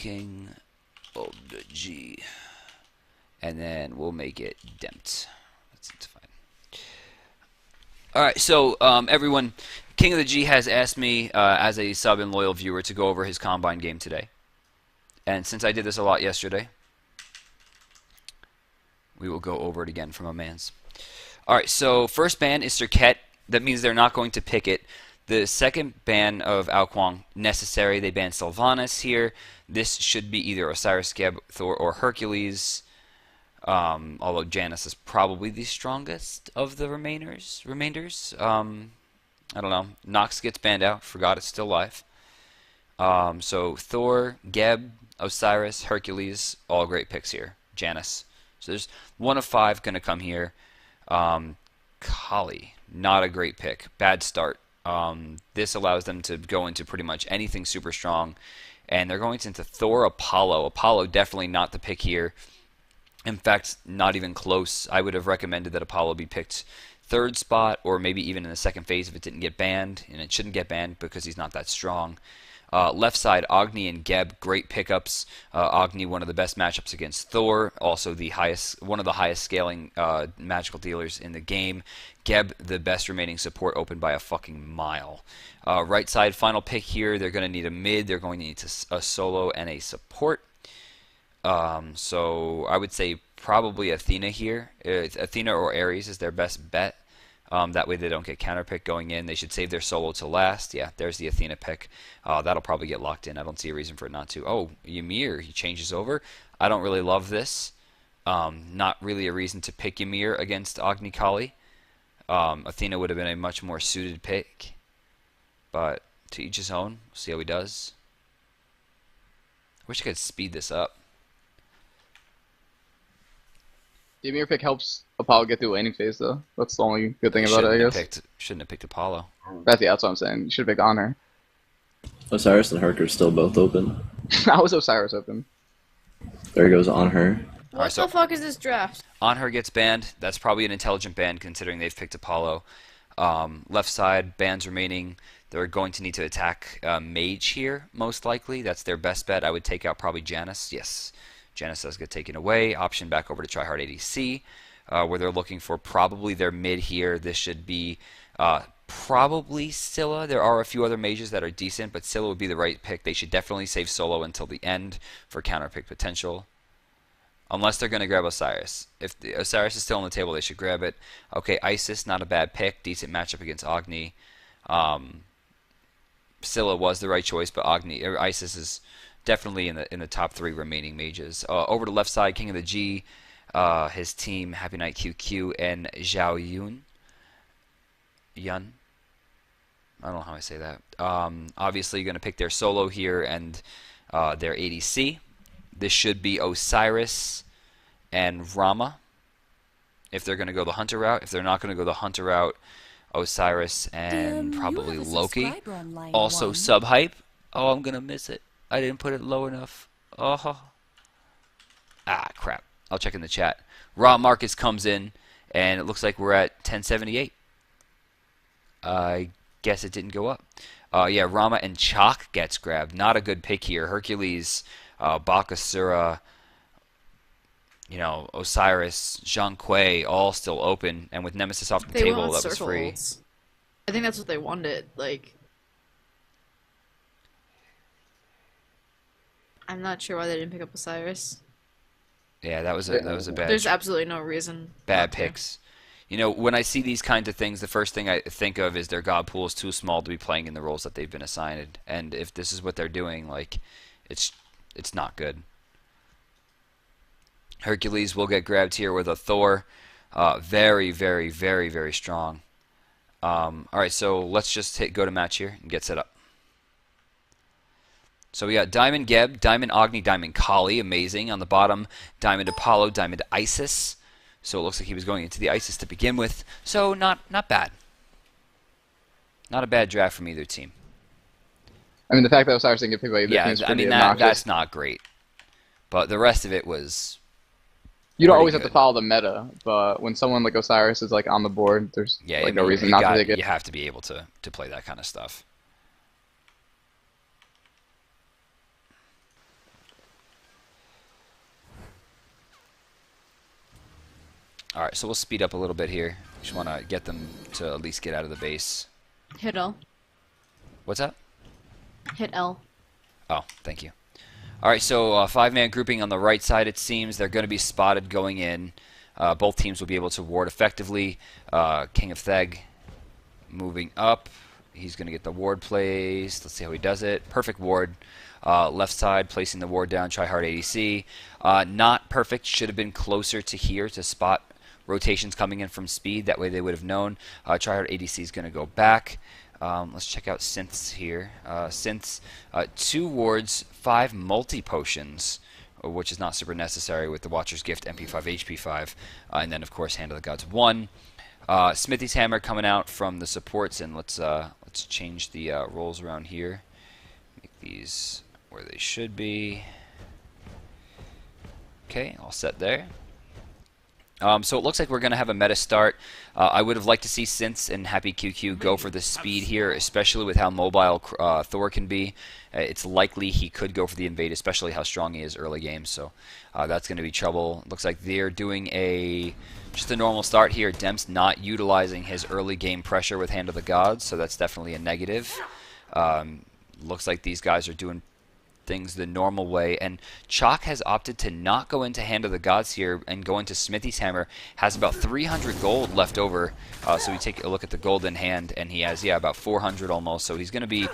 King of the G. And then we'll make it Dempt. That's fine. Alright, so everyone, King of the G has asked me as a sub and loyal viewer to go over his Combine game today. And since I did this a lot yesterday, we will go over it again from a man's. Alright, so first ban is Serket. That means they're not going to pick it. The second ban of Alquang, necessary. They ban Sylvanas here. This should be either Osiris, Geb, Thor, or Hercules. Although Janus is probably the strongest of the remainders. I don't know. Nox gets banned out. Forgot it's still live. So Thor, Geb, Osiris, Hercules, all great picks here. Janus. So there's 1 of 5 going to come here. Kali, not a great pick. Bad start. This allows them to go into pretty much anything super strong. And they're going into Thor, Apollo. Apollo definitely not the pick here. In fact, not even close. I would have recommended that Apollo be picked 3rd spot or maybe even in the 2nd phase if it didn't get banned. And it shouldn't get banned because he's not that strong. Left side, Agni and Geb, great pickups. Agni, one of the best matchups against Thor, also one of the highest scaling magical dealers in the game. Geb, the best remaining support, open by a fucking mile. Right side, final pick here. They're going to need a mid. They're going to need a solo and a support. So I would say probably Athena here. Athena or Ares is their best bet. That way they don't get counterpick going in. They should save their solo to last. Yeah, there's the Athena pick. That'll probably get locked in. I don't see a reason for it not to. Oh, Ymir, he changes over. I don't really love this. Not really a reason to pick Ymir against Agni Kali. Athena would have been a much more suited pick. But to each his own. We'll see how he does. Wish I could speed this up. The Ymir pick helps Apollo get through laning phase, though. That's the only good thing about it, I guess. Shouldn't have picked Apollo. That's what I'm saying. You should have picked Honor. Osiris and Herc are still both open. How was Osiris open? There goes on her. What the fuck is this draft? On her gets banned. That's probably an intelligent ban considering they've picked Apollo. Left side, bans remaining. They're going to need to attack Mage here, most likely. That's their best bet. I would take out probably Janus. Yes, Janus does get taken away. Option back over to Tryhard ADC, where they're looking for probably their mid here. This should be probably Scylla. There are a few other mages that are decent, but Scylla would be the right pick. They should definitely save solo until the end for counterpick potential. Unless they're going to grab Osiris. If the Osiris is still on the table, they should grab it. Okay, Isis, not a bad pick. Decent matchup against Agni. Scylla was the right choice, but Isis is definitely in the top 3 remaining mages. Over to left side, King of the G, his team, Happy Night QQ, and Zhao Yun. I don't know how I say that. Obviously, going to pick their solo here and their ADC. This should be Osiris and Rama if they're going to go the Hunter route. If they're not going to go the Hunter route, Osiris and probably Loki. Also sub-hype. Oh, I'm going to miss it. I didn't put it low enough. Oh. Ah, crap. I'll check in the chat. Raw Marcus comes in, and it looks like we're at 1078. I guess it didn't go up. Yeah, Rama and Chalk gets grabbed. Not a good pick here. Hercules, Bakasura, Osiris, Zhang Kuei, all still open. And with Nemesis off the table, that was free. I think that's what they wanted. Like, I'm not sure why they didn't pick up Osiris. Yeah, that was a bad. There's absolutely no reason. Bad picks. When I see these kinds of things, the first thing I think of is their god pool is too small to be playing in the roles that they've been assigned. And if this is what they're doing, like, it's not good. Hercules will get grabbed here with a Thor. Very, very, very, very strong. Alright, so let's just go to match here and get set up. So we got Diamond Geb, Diamond Agni, Diamond Kali, amazing. On the bottom, Diamond Apollo, Diamond Isis. So it looks like he was going into the Isis to begin with. So not bad. Not a bad draft from either team. I mean, the fact that Osiris didn't get picked by either team is pretty obnoxious. That's not great. But the rest of it was You don't always have to follow the meta, but when someone like Osiris is like on the board, there's no reason not to take it. You have to be able to play that kind of stuff. Alright, so we'll speed up a little bit here. Just want to get them to at least get out of the base. Hit L. What's that? Hit L. Oh, thank you. Alright, so 5-man grouping on the right side, it seems. They're going to be spotted going in. Both teams will be able to ward effectively. King of Theg moving up. He's going to get the ward placed. Let's see how he does it. Perfect ward. Left side, placing the ward down. Tryhard ADC. Not perfect. Should have been closer to here to spot rotations coming in from speed. That way they would have known. Tryhard ADC is going to go back. Let's check out synths here. Synths, 2 wards, 5 multi-potions, which is not super necessary with the Watcher's Gift, MP5, HP5, and then of course Hand of the Gods 1. Smithy's Hammer coming out from the supports, and let's change the roles around here. Make these where they should be. Okay, all set there. So it looks like we're going to have a meta start. I would have liked to see Synths and Happy QQ go for the speed here, especially with how mobile Thor can be. It's likely he could go for the invade, especially how strong he is early game. So that's going to be trouble. Looks like they're doing just a normal start here. Demp's not utilizing his early game pressure with Hand of the Gods, so that's definitely a negative. Looks like these guys are doing things the normal way, and Chalk has opted to not go into Hand of the Gods here and go into Smithy's Hammer. Has about 300 gold left over, so we take a look at the golden hand, and he has about 400 almost, so he's going to be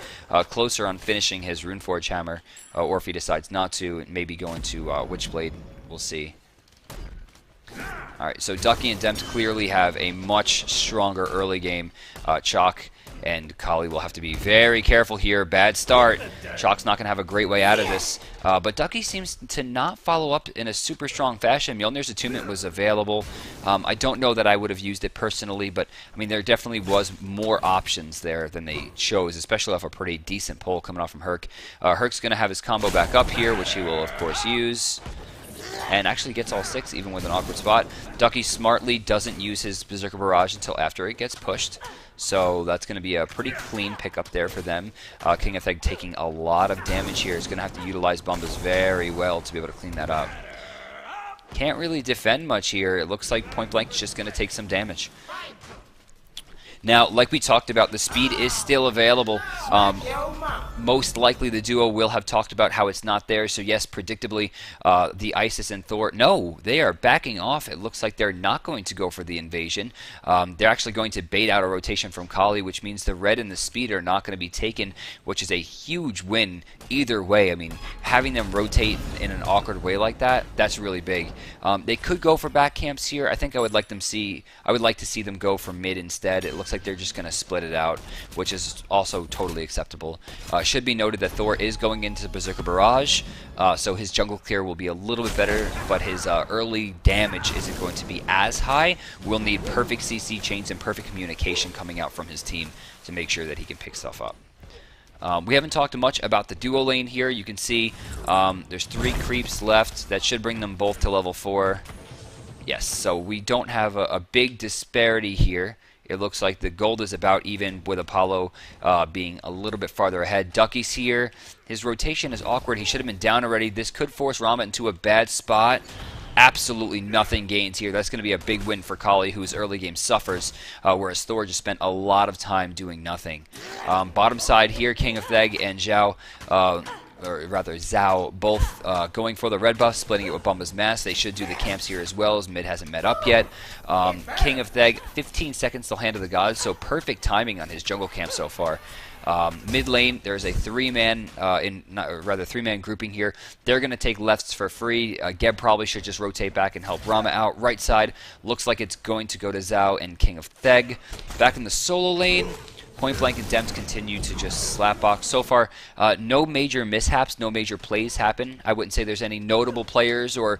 closer on finishing his Runeforge Hammer, or if he decides not to, maybe go into Witchblade. We'll see. Alright, so Ducky and Dempt clearly have a much stronger early game. Chalk and Kali will have to be very careful here. Bad start. Chalk's not going to have a great way out of this. But Ducky seems to not follow up in a super strong fashion. Mjolnir's attunement was available. I don't know that I would have used it personally, but I mean there definitely was more options there than they chose, especially off a pretty decent pull coming off from Herc. Herc's going to have his combo back up here, which he will of course use. And actually gets all 6 even with an awkward spot. Ducky smartly doesn't use his Berserker Barrage until after it gets pushed. So that's going to be a pretty clean pickup there for them. King of Theg taking a lot of damage here. Is going to have to utilize Bombas very well to be able to clean that up. Can't really defend much here. It looks like Point Blank is just going to take some damage. Now, like we talked about, the speed is still available. Most likely the duo will have talked about how it's not there. So yes, predictably, the Isis and Thor, no, they are backing off. It looks like they're not going to go for the invasion. They're actually going to bait out a rotation from Kali, which means the red and the speed are not going to be taken, which is a huge win either way. I mean, having them rotate in an awkward way like that, that's really big. They could go for back camps here. I think I would like to see them go for mid instead. It looks like they're just going to split it out, which is also totally acceptable. Should be noted that Thor is going into Berserker Barrage, so his jungle clear will be a little bit better, but his early damage isn't going to be as high. We'll need perfect CC chains and perfect communication coming out from his team to make sure that he can pick stuff up. We haven't talked much about the duo lane here. You can see there's 3 creeps left. That should bring them both to level 4. Yes, so we don't have a big disparity here. It looks like the gold is about even, with Apollo being a little bit farther ahead. Ducky's here. His rotation is awkward. He should have been down already. This could force Rama into a bad spot. Absolutely nothing gains here. That's going to be a big win for Kali, whose early game suffers, whereas Thor just spent a lot of time doing nothing. Bottom side here, King of Theg and Zhao, or rather Zhao, both going for the red buff, splitting it with Bumba's Mass. They should do the camps here as well, as mid hasn't met up yet. King of Theg, 15 seconds till Hand of the Gods, so perfect timing on his jungle camp so far. Mid lane, there's a 3-man, three-man grouping here. They're going to take lefts for free. Geb probably should just rotate back and help Rama out. Right side looks like it's going to go to Zhao and King of Theg. Back in the solo lane, Point Blank and Dempt continue to just slapbox. So far, no major mishaps, no major plays happen. I wouldn't say there's any notable players or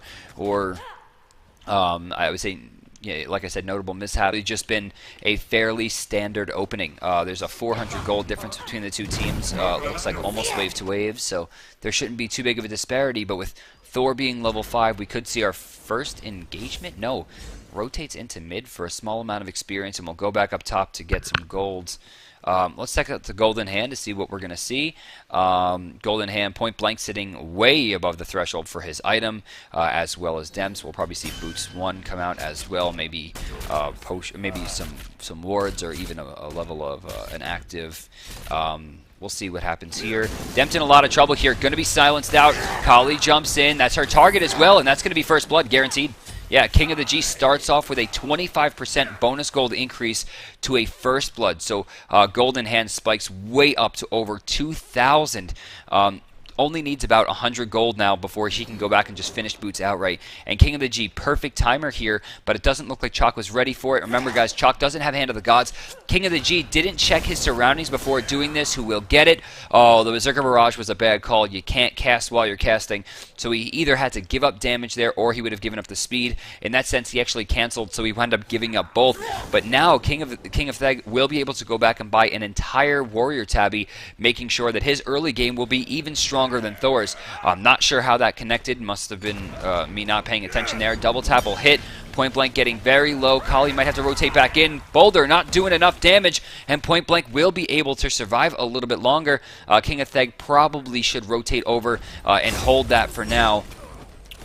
I would say, yeah, like I said, notable mishap. It's just been a fairly standard opening. There's a 400 gold difference between the two teams. Looks like almost wave to wave, so there shouldn't be too big of a disparity. But with Thor being level 5, we could see our first engagement. No, rotates into mid for a small amount of experience, and we'll go back up top to get some golds. Let's check out the Golden Hand to see what we're going to see. Golden Hand point blank sitting way above the threshold for his item, as well as Dems. We'll probably see Boots 1 come out as well, maybe maybe some wards, or even a level of an active. We'll see what happens here. Dempt in a lot of trouble here. Going to be silenced out. Kali jumps in. That's her target as well, and that's going to be first blood guaranteed. Yeah, King of the G starts off with a 25% bonus gold increase to a first blood. So Golden Hand spikes way up to over 2,000. Only needs about 100 gold now before she can go back and just finish Boots outright. And King of the G, perfect timer here, but it doesn't look like Chalk was ready for it. Remember, guys, Chalk doesn't have Hand of the Gods. King of the G didn't check his surroundings before doing this. Who will get it? Oh, the Berserker Barrage was a bad call. You can't cast while you're casting. So he either had to give up damage there, or he would have given up the speed. In that sense, he actually canceled, so he wound up giving up both. But now, King of Theg will be able to go back and buy an entire Warrior Tabby, making sure that his early game will be even stronger than Thor's. I'm not sure how that connected. Must have been me not paying attention there. Double tap will hit. Point blank getting very low. Kali might have to rotate back in. Boulder not doing enough damage, and point blank will be able to survive a little bit longer. King of Theg probably should rotate over and hold that for now.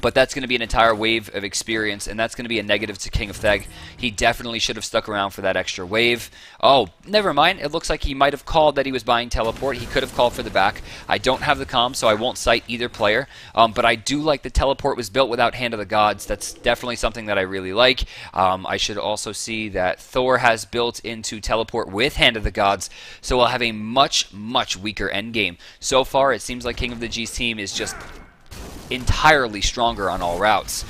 But that's going to be an entire wave of experience, and that's going to be a negative to King of Theg. He definitely should have stuck around for that extra wave. Oh, never mind. It looks like he might have called that he was buying teleport. He could have called for the back. I don't have the comm, so I won't cite either player. But I do like the teleport was built without Hand of the Gods. That's definitely something that I really like. I should also see that Thor has built into teleport with Hand of the Gods, so we'll have a much, much weaker endgame. So far, it seems like King of the G's team is just entirely stronger on all routes.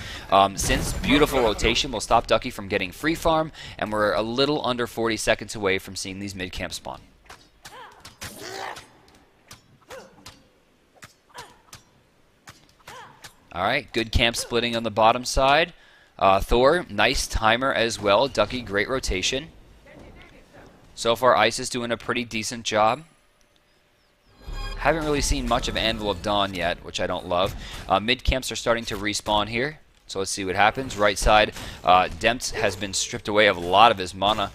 Since beautiful rotation will stop Ducky from getting free farm, and we're a little under 40 seconds away from seeing these mid-camp spawn. Alright, good camp splitting on the bottom side. Thor, nice timer as well. Ducky, great rotation. So far, Ice is doing a pretty decent job. Haven't really seen much of Anvil of Dawn yet, which I don't love. Mid-camps are starting to respawn here, so let's see what happens. Right side, Dempt has been stripped away of a lot of his mana,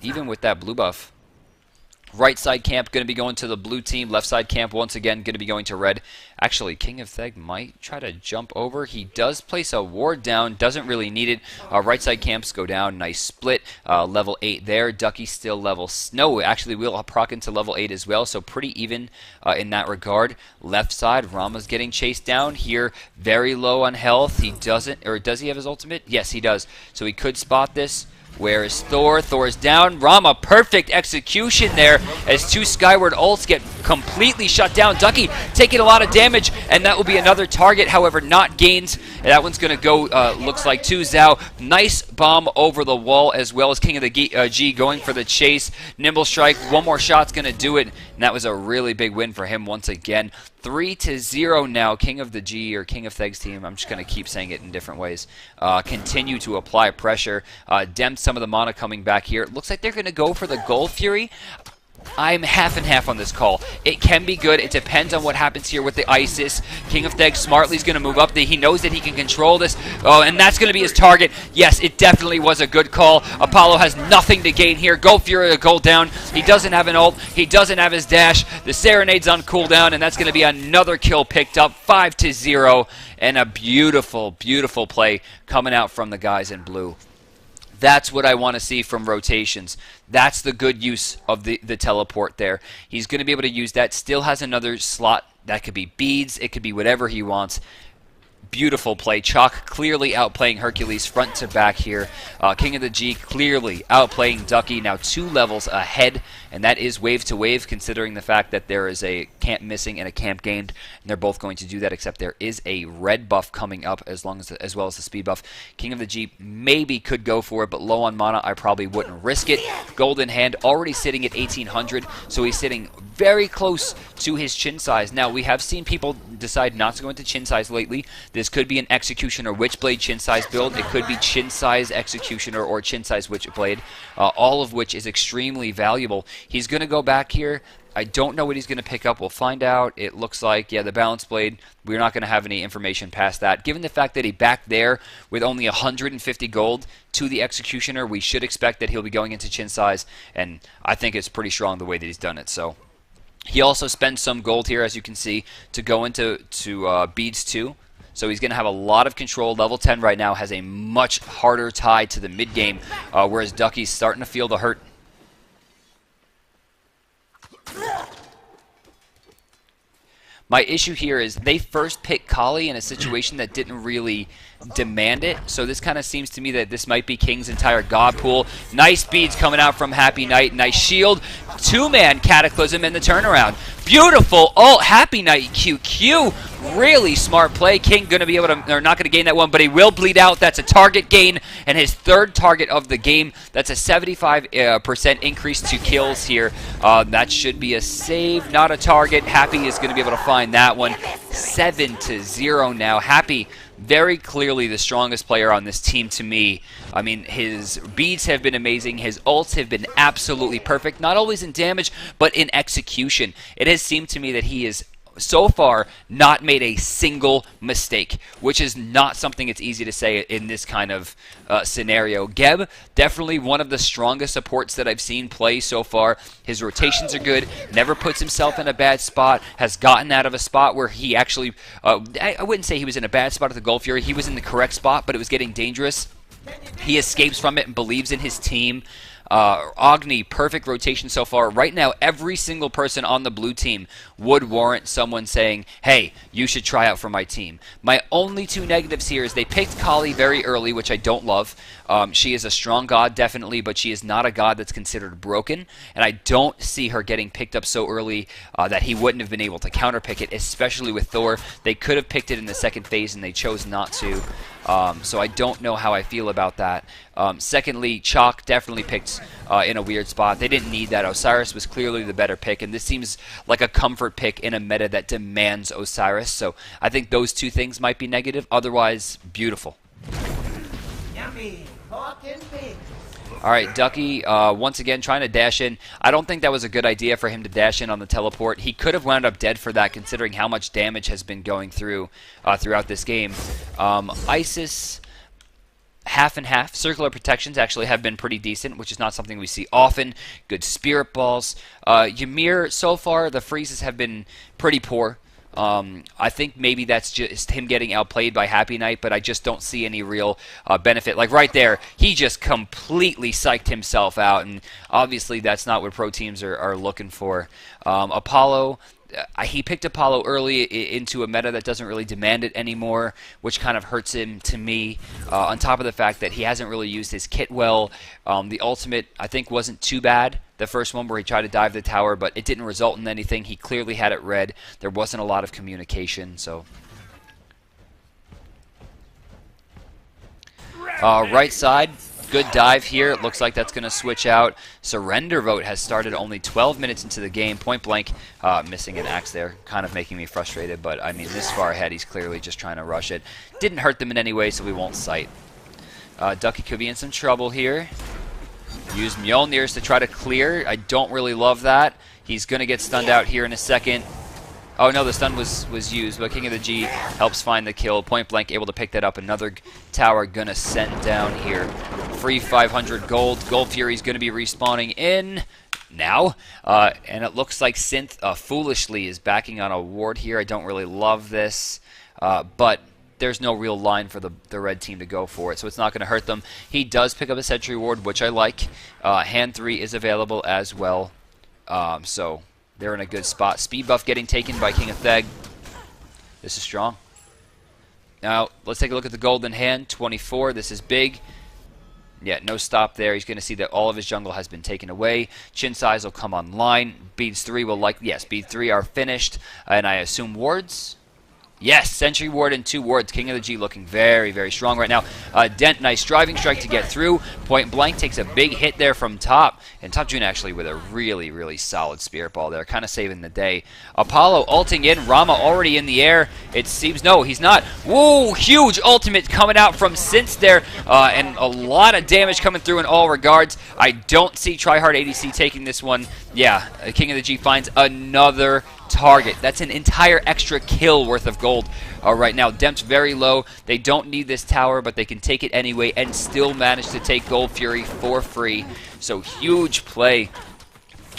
even with that blue buff. Right side camp going to be going to the blue team. Left side camp once again going to be going to red. Actually, King of Theg might try to jump over. He does place a ward down. Doesn't really need it. Right side camps go down. Nice split. Level 8 there. Ducky still level... No, actually we'll proc into level 8 as well. So pretty even in that regard. Left side, Rama's getting chased down here. Very low on health. He doesn't... Or does he have his ultimate? Yes, he does. So he could spot this. Where is Thor? Thor is down. Rama, perfect execution there as two Skyward ults get completely shut down. Ducky taking a lot of damage, and that will be another target, however, not gained. And that one's going to go, looks like, to Zhao. Nice bomb over the wall, as well as King of the G going for the chase. Nimble Strike, one more shot's going to do it, and that was a really big win for him once again. 3-0 now. King of the G, or King of Theg's team, I'm just going to keep saying it in different ways, continue to apply pressure. Dempt some of the mana coming back here. It looks like they're going to go for the Gold Fury. I'm half and half on this call. It can be good. It depends on what happens here with the Isis. King of Theg smartly is going to move up. He knows that he can control this. Oh, and that's going to be his target. Yes, it definitely was a good call. Apollo has nothing to gain here. Gold Fury to go down. He doesn't have an ult. He doesn't have his dash. The Serenade's on cooldown, and that's going to be another kill picked up. 5-0, and a beautiful, beautiful play coming out from the guys in blue. That's what I want to see from rotations. That's the good use of the teleport there. He's going to be able to use that. Still has another slot. That could be beads. It could be whatever he wants. Beautiful play. Chalk clearly outplaying Hercules front to back here. King of the G clearly outplaying Ducky, now 2 levels ahead, and that is wave to wave, considering the fact that there is a camp missing and a camp gained, and they're both going to do that, except there is a red buff coming up as well as the speed buff. King of the G maybe could go for it, but low on mana, I probably wouldn't risk it. Golden Hand already sitting at 1800, so he's sitting very close to his chin size. Now, we have seen people decide not to go into chin size lately. This could be an Executioner Witchblade chin size build. It could be chin size Executioner or chin size Witchblade, all of which is extremely valuable. He's going to go back here. I don't know what he's going to pick up. We'll find out. It looks like, yeah, the balance blade. We're not going to have any information past that. Given the fact that he backed there with only 150 gold to the Executioner, we should expect that he'll be going into chin size, and I think it's pretty strong the way that he's done it. So he also spends some gold here, as you can see, to go into beads 2. So he's going to have a lot of control. Level 10 right now has a much harder tie to the mid game, whereas Ducky's starting to feel the hurt. My issue here is they first picked Kali in a situation that didn't really demand it. So this kind of seems to me that this might be King's entire god pool. Nice beads coming out from Happy Knight. Nice shield. 2-man Cataclysm in the turnaround. Beautiful ult. Happy Knight QQ. Really smart play. King going to be able to, or not going to gain that one, but he will bleed out. That's a target gain and his 3rd target of the game. That's a 75% increase to kills here. That should be a save, not a target. Happy is going to be able to find that one. 7-0 now. Happy, very clearly the strongest player on this team to me. I mean, his beads have been amazing. His ults have been absolutely perfect. Not always in damage, but in execution. It has seemed to me that he is so far not made a single mistake, which is not something it's easy to say in this kind of scenario. Geb, definitely one of the strongest supports that I've seen play so far. His rotations are good, never puts himself in a bad spot, has gotten out of a spot where he actually, I wouldn't say he was in a bad spot at the Gold Fury, he was in the correct spot, but it was getting dangerous. He escapes from it and believes in his team. Agni, perfect rotation so far. Right now, every single person on the blue team would warrant someone saying, hey, you should try out for my team. My only 2 negatives here is they picked Kali very early, which I don't love. She is a strong god, definitely, but she is not a god that's considered broken, and I don't see her getting picked up so early that he wouldn't have been able to counterpick it, especially with Thor. They could have picked it in the 2nd phase, and they chose not to. So I don't know how I feel about that. Secondly, Chalk definitely picked in a weird spot. They didn't need that. Osiris was clearly the better pick, and this seems like a comfort pick in a meta that demands Osiris. So I think those 2 things might be negative. Otherwise, beautiful. Yummy. All right, Ducky, once again, trying to dash in. I don't think that was a good idea for him to dash in on the teleport. He could have wound up dead for that, considering how much damage has been going through throughout this game. Isis, half and half. Circular protections actually have been pretty decent, which is not something we see often. Good spirit balls. Ymir, so far, the freezes have been pretty poor. I think maybe that's just him getting outplayed by Happy Knight, but I just don't see any real benefit. Like right there, he just completely psyched himself out, and obviously that's not what pro teams are looking for. Apollo, he picked Apollo early into a meta that doesn't really demand it anymore, which kind of hurts him to me. On top of the fact that he hasn't really used his kit well. The ultimate, I think, wasn't too bad. The first one where he tried to dive the tower, but it didn't result in anything. He clearly had it read. There wasn't a lot of communication, so... right side, good dive here. It looks like that's going to switch out. Surrender vote has started only 12 minutes into the game. Point blank, missing an axe there. Kind of making me frustrated, but I mean, this far ahead, he's clearly just trying to rush it. Didn't hurt them in any way, so we won't cite. Ducky could be in some trouble here. Use Mjolnirs to try to clear. I don't really love that. He's going to get stunned out here in a second. Oh no, the stun was used, but King of the G helps find the kill. Point blank able to pick that up. Another tower gonna send down here. Free 500 gold. Gold Fury's gonna be respawning in now. And it looks like Synth foolishly is backing on a ward here. I don't really love this, but there's no real line for the red team to go for it, so it's not going to hurt them. He does pick up a sentry ward, which I like. Hand 3 is available as well, so they're in a good spot. Speed buff getting taken by King of Theg. This is strong. Now, let's take a look at the golden hand. 24, this is big. Yeah, no stop there. He's going to see that all of his jungle has been taken away. Chin size will come online. Beads 3 will yes, bead 3 are finished. And I assume wards? Yes, Sentry Ward and 2 wards. King of the G looking very, very strong right now. Dent, nice driving strike to get through. Point Blank takes a big hit there from top. And Top June actually with a really, really solid Spirit Ball there, kind of saving the day. Apollo ulting in. Rama already in the air. It seems, no, he's not. Whoa, huge ultimate coming out from Since there. And a lot of damage coming through in all regards. I don't see Tryhard ADC taking this one. Yeah, King of the G finds another target. That's an entire extra kill worth of gold right now. Demp's very low. They don't need this tower, but they can take it anyway and still manage to take Gold Fury for free. So huge play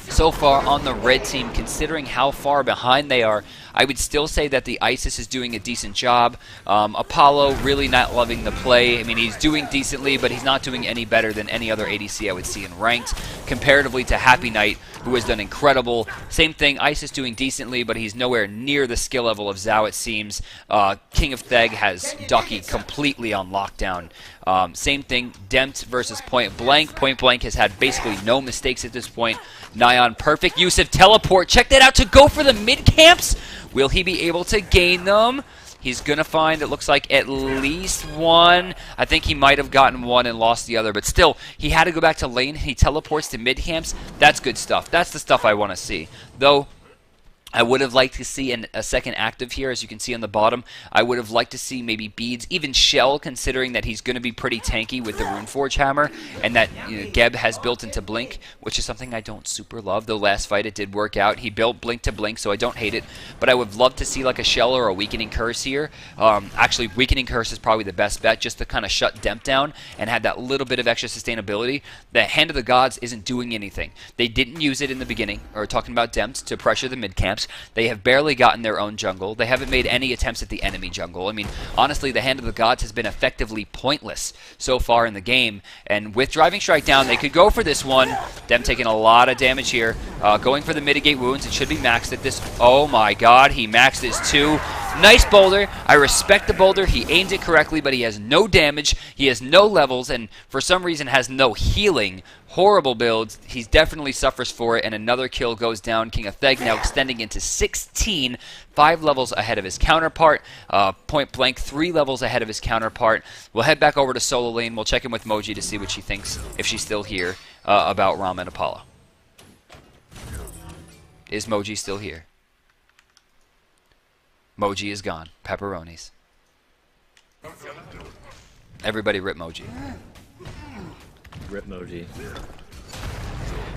so far on the red team, considering how far behind they are. I would still say that the Isis is doing a decent job. Apollo really not loving the play. I mean, he's doing decently, but he's not doing any better than any other ADC I would see in ranked, comparatively to Happy Knight, who has done incredible. Same thing, Isis doing decently, but he's nowhere near the skill level of Zhao, it seems. King of Theg has Ducky completely on lockdown. Same thing, Dempt versus Point Blank. Point Blank has had basically no mistakes at this point. Nyan, perfect use of teleport. Check that out to go for the mid camps. Will he be able to gain them? He's going to find, it looks like, at least one. I think he might have gotten one and lost the other, but still, he had to go back to lane. He teleports to mid camps. That's good stuff. That's the stuff I want to see. Though, I would have liked to see a second active here, as you can see on the bottom. I would have liked to see maybe Beads, even Shell, considering that he's going to be pretty tanky with the Runeforge Hammer, and that Geb has built into Blink, which is something I don't super love. Though last fight it did work out. He built Blink to Blink, so I don't hate it. But I would love to see like a Shell or a Weakening Curse here. Actually, Weakening Curse is probably the best bet, just to kind of shut Demp down and have that little bit of extra sustainability. The Hand of the Gods isn't doing anything. They didn't use it in the beginning, or talking about Demps, to pressure the mid camps. They have barely gotten their own jungle. They haven't made any attempts at the enemy jungle. I mean, honestly, the Hand of the Gods has been effectively pointless so far in the game. And with Driving Strike down, they could go for this one. Dem taking a lot of damage here. Going for the mitigate wounds. It should be maxed at this. Oh my god, he maxed his 2. Nice boulder. I respect the boulder. He aimed it correctly, but he has no damage. He has no levels, and for some reason has no healing. Horrible builds. He definitely suffers for it, and another kill goes down. King of Theg now extending into 16, 5 levels ahead of his counterpart. Point Blank 3 levels ahead of his counterpart. We'll head back over to solo lane. We'll check in with Moji to see what she thinks, if she's still here, about Ram and Apollo. Is Moji still here? Moji is gone. Pepperonis. Everybody rip Moji. Rip Moji.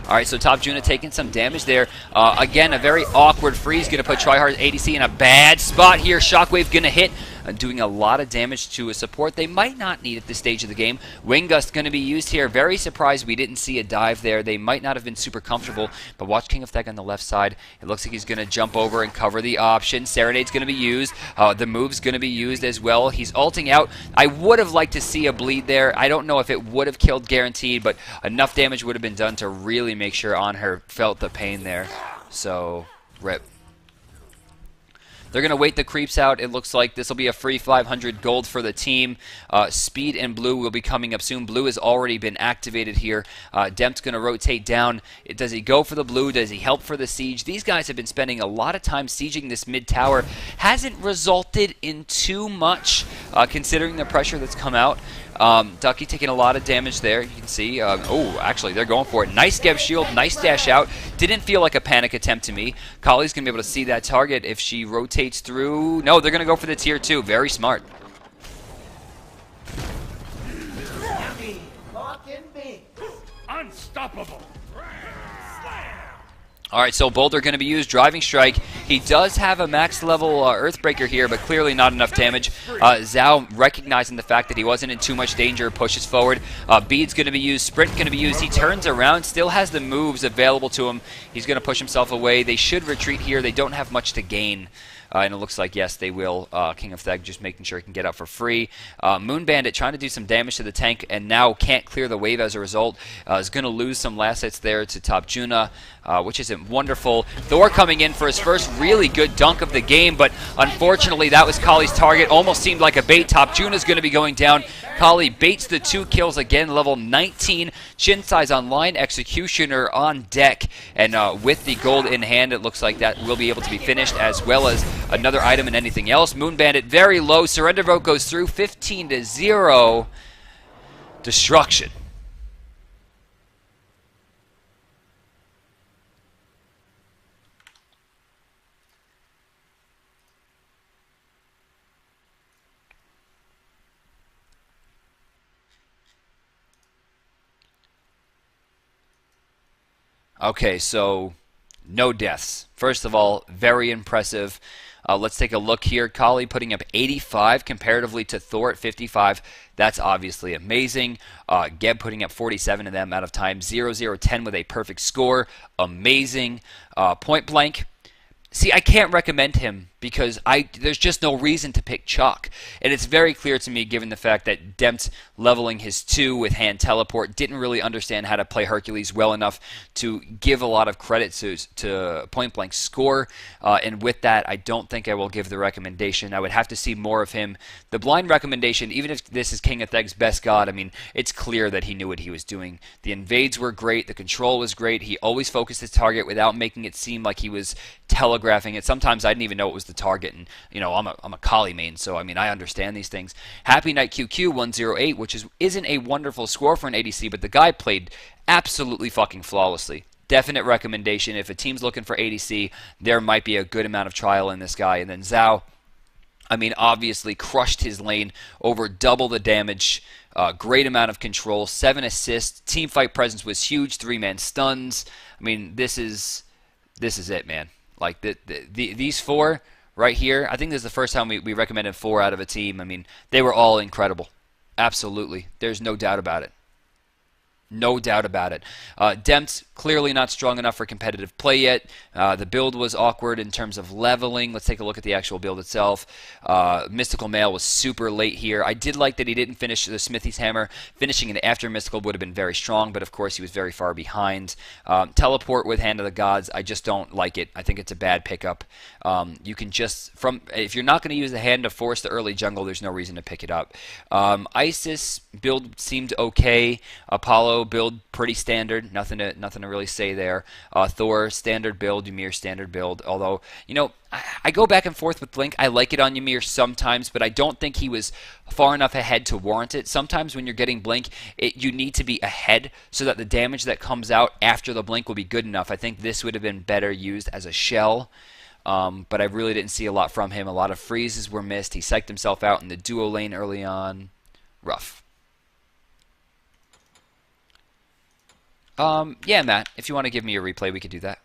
Alright, so Top Juna taking some damage there. Again, a very awkward freeze. Going to put Tryhard's ADC in a bad spot here. Shockwave going to hit. Doing a lot of damage to a support they might not need at this stage of the game. Wing Gust going to be used here. Very surprised we didn't see a dive there. They might not have been super comfortable, but watch King of Theg on the left side. It looks like he's going to jump over and cover the option. Serenade's going to be used. The move's going to be used as well. He's ulting out. I would have liked to see a bleed there. I don't know if it would have killed guaranteed, but enough damage would have been done to really make sure On Her felt the pain there. So, rip. They're going to wait the creeps out. It looks like this will be a free 500 gold for the team. Speed and Blue will be coming up soon. Blue has already been activated here. Demp's going to rotate down. Does he go for the Blue? Does he help for the siege? These guys have been spending a lot of time sieging this mid tower. Hasn't resulted in too much, considering the pressure that's come out. Ducky taking a lot of damage there. You can see. Oh, actually, they're going for it. Nice Geb shield. Nice dash out. Didn't feel like a panic attempt to me. Kali's going to be able to see that target if she rotates through. No, they're going to go for the tier 2. Very smart. Unstoppable. Alright, so Boulder going to be used. Driving Strike. He does have a max level Earthbreaker here, but clearly not enough damage. Zhao, recognizing the fact that he wasn't in too much danger, pushes forward. Bead's going to be used. Sprint going to be used. He turns around, still has the moves available to him. He's going to push himself away. They should retreat here. They don't have much to gain. And it looks like, yes, they will. King of Theg just making sure he can get out for free. Moon Bandit trying to do some damage to the tank and now can't clear the wave as a result. Is going to lose some last hits there to Top Juna, which isn't wonderful. Thor coming in for his first really good dunk of the game, but unfortunately that was Kali's target. Almost seemed like a bait. Top Juna's going to be going down. Kali baits the 2 kills again, level 19. Shinsai's online, Executioner on deck. And with the gold in hand, it looks like that will be able to be finished, as well as another item and anything else. Moon Bandit very low. Surrender Vote goes through 15-0. Destruction. Okay, so no deaths. First of all, very impressive. Let's take a look here. Kali putting up 85 comparatively to Thor at 55. That's obviously amazing. Geb putting up 47 in that amount of time. 0-0-10 with a perfect score. Amazing. Point Blank. See, I can't recommend him because there's just no reason to pick Chuck. And it's very clear to me, given the fact that Dempt leveling his 2 with hand teleport didn't really understand how to play Hercules well enough to give a lot of credit to Point Blank's score. And with that, I don't think I will give the recommendation. I would have to see more of him. The blind recommendation, even if this is King Atheg's best god, I mean, it's clear that he knew what he was doing. The invades were great. The control was great. He always focused his target without making it seem like he was telegraphing it. Sometimes I didn't even know it was the target, and you know, I'm a Kali main, so I mean, I understand these things. Happy Night QQ 108, which isn't a wonderful score for an ADC, but the guy played absolutely fucking flawlessly. Definite recommendation. If a team's looking for ADC, there might be a good amount of trial in this guy. And then Zhao, I mean, obviously crushed his lane, over double the damage. Great amount of control, 7 assists. Team fight presence was huge. 3-man stuns. I mean, this is it, man. Like these 4 right here, I think this is the first time we recommended 4 out of a team. I mean, they were all incredible. Absolutely. There's no doubt about it. No doubt about it. Dempt, clearly not strong enough for competitive play yet. The build was awkward in terms of leveling. Let's take a look at the actual build itself. Mystical Mail was super late here. I did like that he didn't finish the Smithy's Hammer. Finishing it after Mystical would have been very strong, but of course he was very far behind. Teleport with Hand of the Gods, I just don't like it. I think it's a bad pickup. You can just, if you're not going to use the Hand to force the early jungle, there's no reason to pick it up. Isis build seemed okay. Apollo build pretty standard, nothing to really say there. Thor standard build, Ymir standard build. Although, you know, I go back and forth with Blink. I like it on Ymir sometimes, but I don't think he was far enough ahead to warrant it. Sometimes when you're getting Blink, you need to be ahead so that the damage that comes out after the Blink will be good enough. I think this would have been better used as a shell. But I really didn't see a lot from him. A lot of freezes were missed. He psyched himself out in the duo lane early on. Rough. Yeah, Matt, if you want to give me a replay, we could do that.